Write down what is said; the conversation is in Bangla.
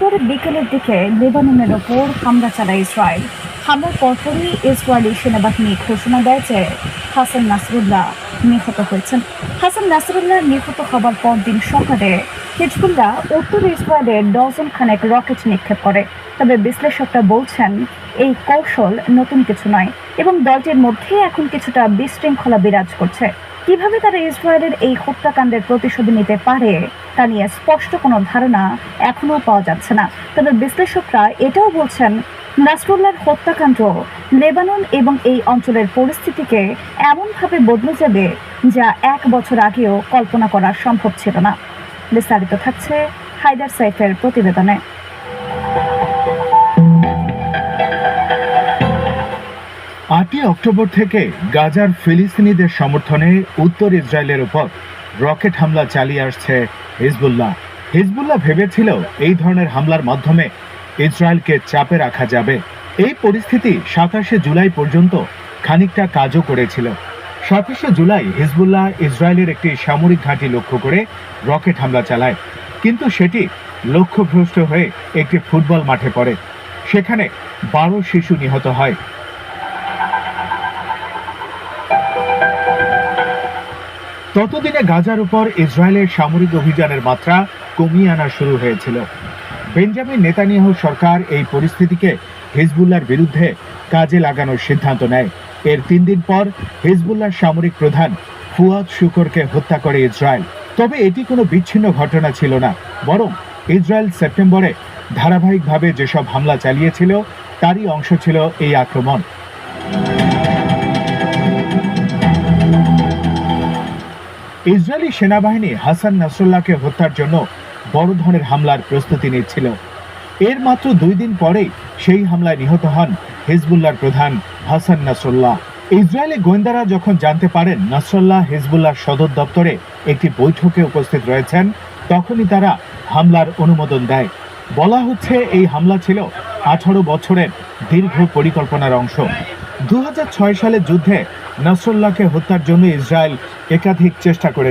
রবিবারের বিকেলের দিকে লেবাননের ওপর হামলা চালায় ইসরায়েল। হামলার পরপরই ইসরায়েলি সেনাবাহিনী ঘোষণা দেয় যে হাসান নাসরুল্লাহ নিহত হয়েছেন। হাসান নাসরুল্লাহ নিহত হবার পরদিন সকালে হিজবুল্লাহ উত্তর ইসরায়েলের ডজন খানেক রকেট নিক্ষেপ করে। তবে বিশ্লেষকরা বলছেন এই কৌশল নতুন কিছু নয় এবং দলটির মধ্যে এখন কিছুটা বিশৃঙ্খলা বিরাজ করছে। কিভাবে তারা ইসরায়েলের এই হত্যাকাণ্ডের প্রতিশোধ নিতে পারে তা নিয়ে স্পষ্ট কোনো ধারণা এখনো পাওয়া যাচ্ছে না। তবে বিশ্লেষকরা এটাও বলছেন নাসরুল্লাহর হত্যাকাণ্ড লেবানন এবং এই অঞ্চলের পরিস্থিতিকে এমনভাবে বদলে যাবে যা 1 বছর আগেও কল্পনা করা সম্ভব ছিল না। বিস্তারিত থাকছে হায়দার সাইফের প্রতিবেদনে। 8 অক্টোবর থেকে গাজার ফিলিস্তিনিদের সমর্থনে উত্তর ইসরায়েলের উপর রকেট হামলা চালিয়ে আসছে হিজবুল্লাহ। হিজবুল্লাহ ভেবেছিল এই ধরনের হামলার মাধ্যমে ইসরায়েলকে চাপে রাখা যাবে। এই পরিস্থিতি 27 জুলাই পর্যন্ত খানিকটা কাজও করেছিল। 27 জুলাই হিজবুল্লাহ ইসরায়েলের একটি সামরিক ঘাঁটি লক্ষ্য করে রকেট হামলা চালায়, কিন্তু সেটি লক্ষ্যভ্রষ্ট হয়ে একটি ফুটবল মাঠে পড়ে। সেখানে 12 শিশু নিহত হয়। ততদিনে গাজার উপর ইসরায়েলের সামরিক অভিযানের মাত্রা কমিয়ে আনা শুরু হয়েছিল। বেঞ্জামিন নেতানিয়াহু সরকার এই পরিস্থিতিকে হিজবুল্লাহর বিরুদ্ধে কাজে লাগানোর সিদ্ধান্ত নেয়। এর 3 দিন পর হিজবুল্লাহর সামরিক প্রধান ফুয়াদ শুকরকে হত্যা করে ইসরায়েল। তবে এটি কোনো বিচ্ছিন্ন ঘটনা ছিল না, বরং ইসরায়েল সেপ্টেম্বরে ধারাবাহিকভাবে যেসব হামলা চালিয়েছিল তারই অংশ ছিল এই আক্রমণ। ইসরায়েলি সেনাবাহিনী হাসান নাসরুল্লাহকে হত্যার জন্য বড় ধরনের হামলার প্রস্তুতি নিচ্ছিল। এর মাত্র 2 দিন পরেই সেই হামলায় নিহত হন হিজবুল্লাহর প্রধান হাসান নাসরুল্লাহ। ইসরায়েলি গোয়েন্দারা যখন জানতে পারেন নাসরুল্লাহ হিজবুল্লাহর সদর দপ্তরে একটি বৈঠকে উপস্থিত রয়েছেন, তখনই তারা হামলার অনুমোদন দেয়। বলা হচ্ছে এই হামলা ছিল 18 বছরের দীর্ঘ পরিকল্পনার অংশ। 2006 সালের যুদ্ধে নাসরুল্লাহকে হত্যার জন্য ইসরায়েল একাধিক চেষ্টা করেছে।